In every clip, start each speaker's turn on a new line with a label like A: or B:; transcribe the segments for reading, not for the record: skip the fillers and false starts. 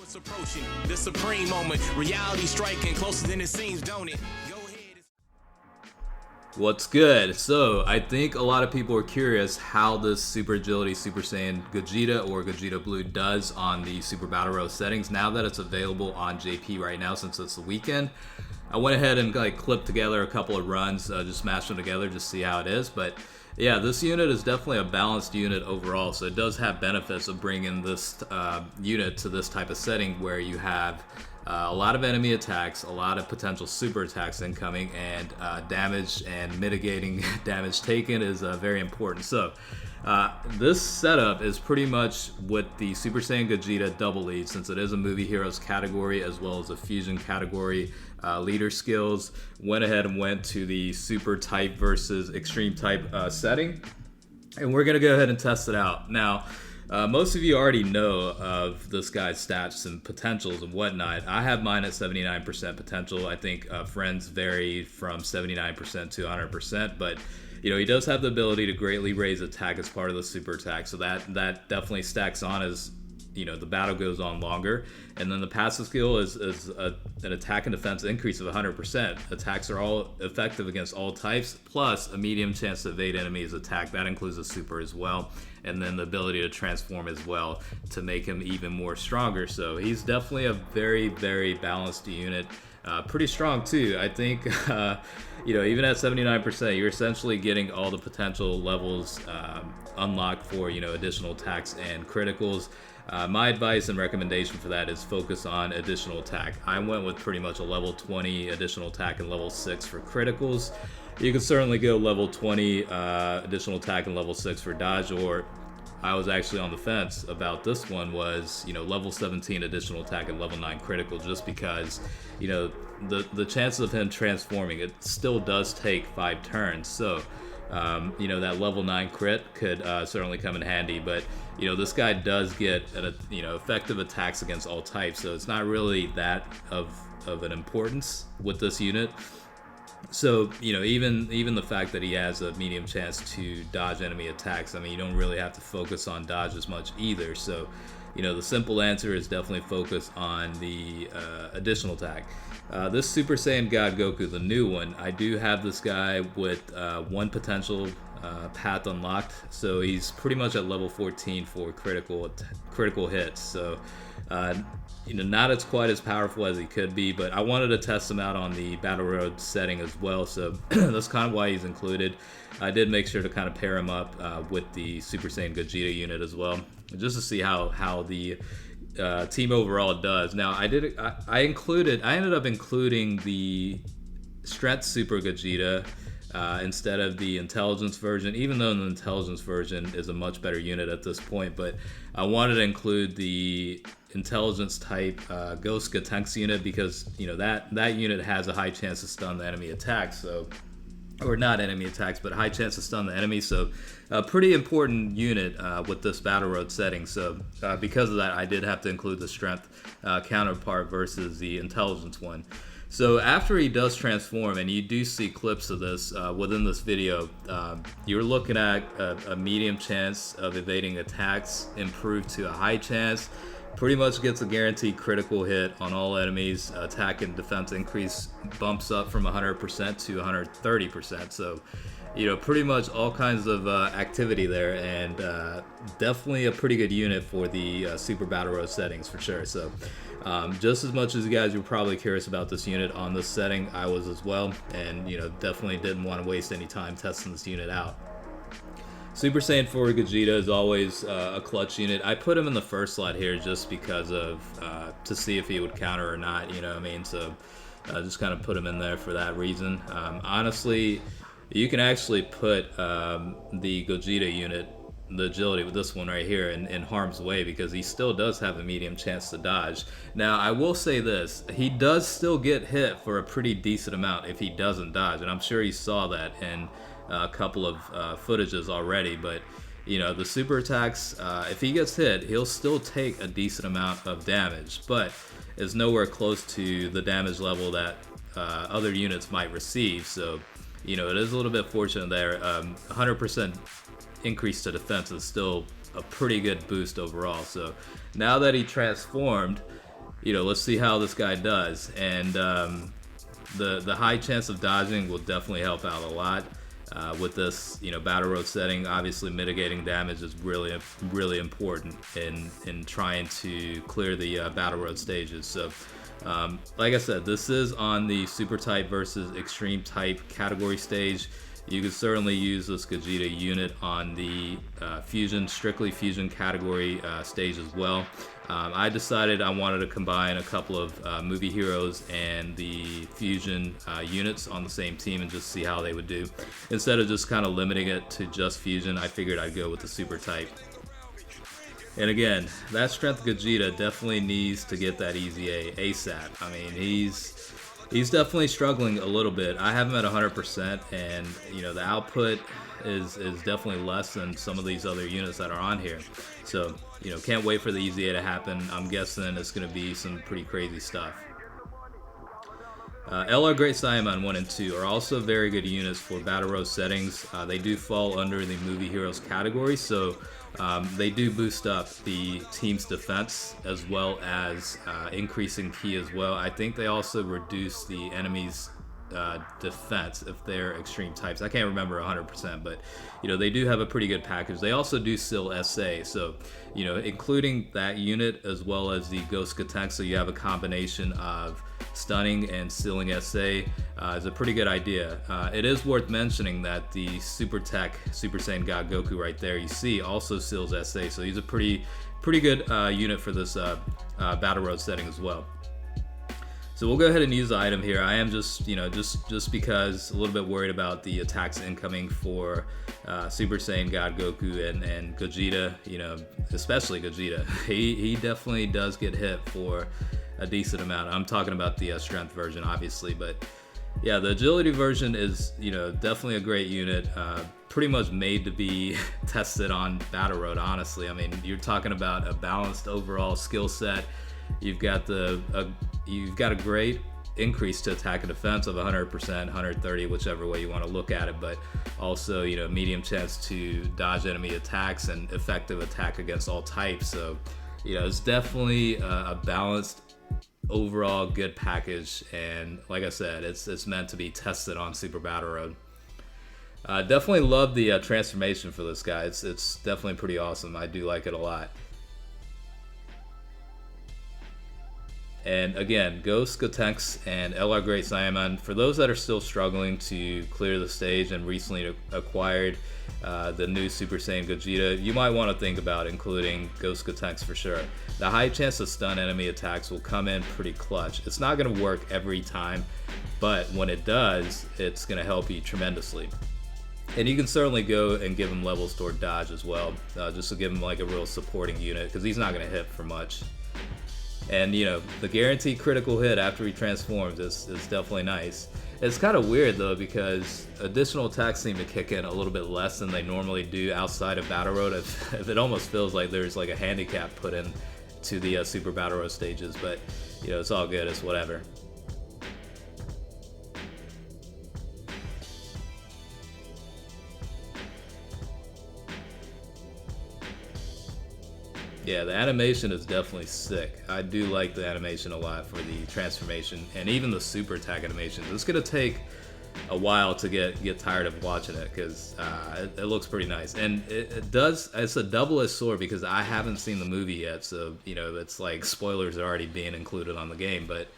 A: What's approaching the supreme moment? Reality striking closer than it seems, don't it? Go ahead.
B: What's good? So I think a lot of people are curious how this Super Agility Super Saiyan Gogeta or Gogeta Blue does on the Super Battle Road settings. Now that it's available on JP right now, since it's the weekend, I went ahead and clipped together a couple of runs, just mashed them together, just to see how it is. But yeah, this unit is definitely a balanced unit overall, so it does have benefits of bringing this unit to this type of setting where you have a lot of enemy attacks, a lot of potential super attacks incoming, and damage and mitigating damage taken is very important. So this setup is pretty much what the Super Saiyan Gogeta double lead, since it is a movie heroes category as well as a fusion category. Leader skills went ahead and went to the super type versus extreme type setting, and we're gonna go ahead and test it out. Now most of you already know of this guy's stats and potentials and whatnot. I have mine at 79% potential. I think friends vary from 79% to 100%, but you know, he does have the ability to greatly raise attack as part of the super attack, so that definitely stacks on as, you know, the battle goes on longer. And then the passive skill is an attack and defense increase of 100%. Attacks are all effective against all types, plus a medium chance to evade enemies' attack. That includes a super as well. And then the ability to transform as well to make him even more stronger. So he's definitely a very, very balanced unit. Pretty strong too. I think, you know, even at 79%, you're essentially getting all the potential levels unlocked for, you know, additional attacks and criticals. My advice and recommendation for that is focus on additional attack. I went with pretty much a level 20 additional attack and level 6 for criticals. You can certainly go level 20 additional attack and level 6 for dodge, or I was actually on the fence about this one was, you know, level 17 additional attack and level 9 critical, just because, you know, the chances of him transforming, it still does take 5 turns. So you know, that level 9 crit could certainly come in handy, but you know, this guy does get you know, effective attacks against all types, so it's not really that of an importance with this unit. So you know, even the fact that he has a medium chance to dodge enemy attacks, I mean, you don't really have to focus on dodge as much either. So you know, the simple answer is definitely focus on the additional attack. This Super Saiyan God Goku, the new one, I do have this guy with one potential path unlocked, so he's pretty much at level 14 for critical hits. So you know, not as quite as powerful as he could be, but I wanted to test him out on the Battle Road setting as well, so that's kind of why he's included. I did make sure to kind of pair him up with the Super Saiyan Gogeta unit as well, just to see how the team overall does. Now I ended up including the Strength Super Gogeta instead of the Intelligence version, even though the Intelligence version is a much better unit at this point. But I wanted to include the Intelligence type Ghost Gotenks unit, because you know, that unit has a high chance to stun the enemy attacks, so, or not enemy attacks, but high chance to stun the enemy. So a pretty important unit with this Battle Road setting. So because of that, I did have to include the Strength counterpart versus the Intelligence one. So after he does transform, and you do see clips of this within this video, you're looking at a medium chance of evading attacks improved to a high chance. Pretty much gets a guaranteed critical hit on all enemies. Attack and defense increase bumps up from 100% to 130%. So, you know, pretty much all kinds of activity there, and definitely a pretty good unit for the Super Battle Road settings for sure. So just as much as you guys were probably curious about this unit on this setting, I was as well, and you know, definitely didn't want to waste any time testing this unit out. Super Saiyan 4 Gogeta is always a clutch unit. I put him in the first slot here just because of to see if he would counter or not, you know what I mean? So just kind of put him in there for that reason. Honestly, you can actually put the Gogeta unit, the agility with this one right here, in harm's way, because he still does have a medium chance to dodge. Now I will say this, he does still get hit for a pretty decent amount if he doesn't dodge, and I'm sure you saw that in a couple of footages already. But you know, the super attacks, if he gets hit, he'll still take a decent amount of damage, but is nowhere close to the damage level that other units might receive. So you know, it is a little bit fortunate there. 100% increase to defense is still a pretty good boost overall. So now that he transformed, let's see how this guy does. And the high chance of dodging will definitely help out a lot. With this, battle road setting, obviously mitigating damage is really important in trying to clear the battle road stages. So, like I said, this is on the super type versus extreme type category stage. You could certainly use this Gogeta unit on the strictly fusion category stage as well. I decided I wanted to combine a couple of movie heroes and the fusion units on the same team and just see how they would do. Instead of just kind of limiting it to just fusion, I figured I'd go with the super type. And again, that strength Gogeta definitely needs to get that easy A ASAP. I mean, he's definitely struggling a little bit. I have him at 100%, and the output is definitely less than some of these other units that are on here. So can't wait for the easy A to happen. I'm guessing it's going to be some pretty crazy stuff. LR Great Saiyan 1 and 2 are also very good units for Battle Road settings. They do fall under the movie heroes category, so they do boost up the team's defense as well as increasing ki as well. I think they also reduce the enemy's defense if they're extreme types. I can't remember 100%, but they do have a pretty good package. They also do seal SA, so including that unit as well as the Ghost Gotenks, so you have a combination of stunning and sealing SA is a pretty good idea. It is worth mentioning that the Super Tech Super Saiyan God Goku right there you see also seals SA, so he's a pretty good unit for this Battle Road setting as well. So we'll go ahead and use the item here. I am just because a little bit worried about the attacks incoming for Super Saiyan God Goku and Gogeta, especially Gogeta. He definitely does get hit for a decent amount. I'm talking about the strength version, obviously, but yeah, the agility version is, definitely a great unit. Pretty much made to be tested on Battle Road, honestly. I mean, you're talking about a balanced overall skill set. You've got a great increase to attack and defense of 100%, 130, whichever way you want to look at it, but also, medium chance to dodge enemy attacks and effective attack against all types. So, it's definitely a balanced overall good package, and like I said, it's meant to be tested on Super Battle Road. Definitely love the transformation for this guy. It's definitely pretty awesome. I do like it a lot. And again, Ghost Gotenks and LR Great Saiyan, for those that are still struggling to clear the stage and recently acquired the new Super Saiyan Gogeta, you might want to think about including Ghost Gotenks for sure. The high chance to stun enemy attacks will come in pretty clutch. It's not going to work every time, but when it does, it's going to help you tremendously. And you can certainly go and give him levels toward dodge as well, just to give him like a real supporting unit, because he's not going to hit for much. And the guaranteed critical hit after he transforms is definitely nice. It's kind of weird though, because additional attacks seem to kick in a little bit less than they normally do outside of Battle Road. If it almost feels like there's like a handicap put in to the Super Battle Road stages, but it's all good. It's whatever. Yeah, the animation is definitely sick. I do like the animation a lot for the transformation, and even the super attack animation. It's gonna take a while to get tired of watching it, because it looks pretty nice, and it's a double-edged sword, because I haven't seen the movie yet, so it's like spoilers are already being included on the game. But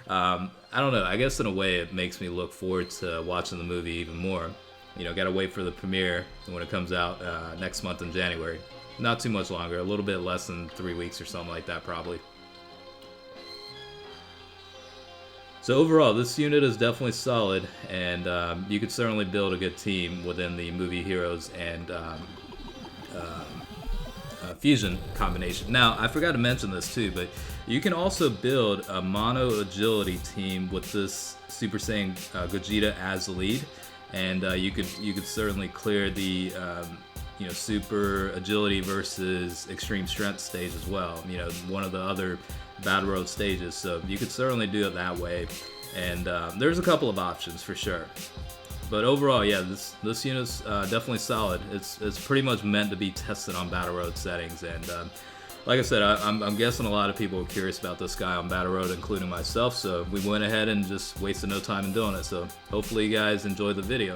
B: I don't know, I guess in a way it makes me look forward to watching the movie even more. Gotta wait for the premiere when it comes out next month in January. Not too much longer, a little bit less than 3 weeks or something like that probably. So overall, this unit is definitely solid, and you could certainly build a good team within the movie heroes and fusion combination. Now, I forgot to mention this too, but you can also build a mono agility team with this Super Saiyan Gogeta as the lead, and you could certainly clear the super agility versus extreme strength stage as well. One of the other Battle Road stages. So you could certainly do it that way. And there's a couple of options for sure. But overall, yeah, this unit's definitely solid. It's pretty much meant to be tested on Battle Road settings. And like I said, I'm guessing a lot of people are curious about this guy on Battle Road, including myself, so we went ahead and just wasted no time in doing it. So hopefully you guys enjoyed the video.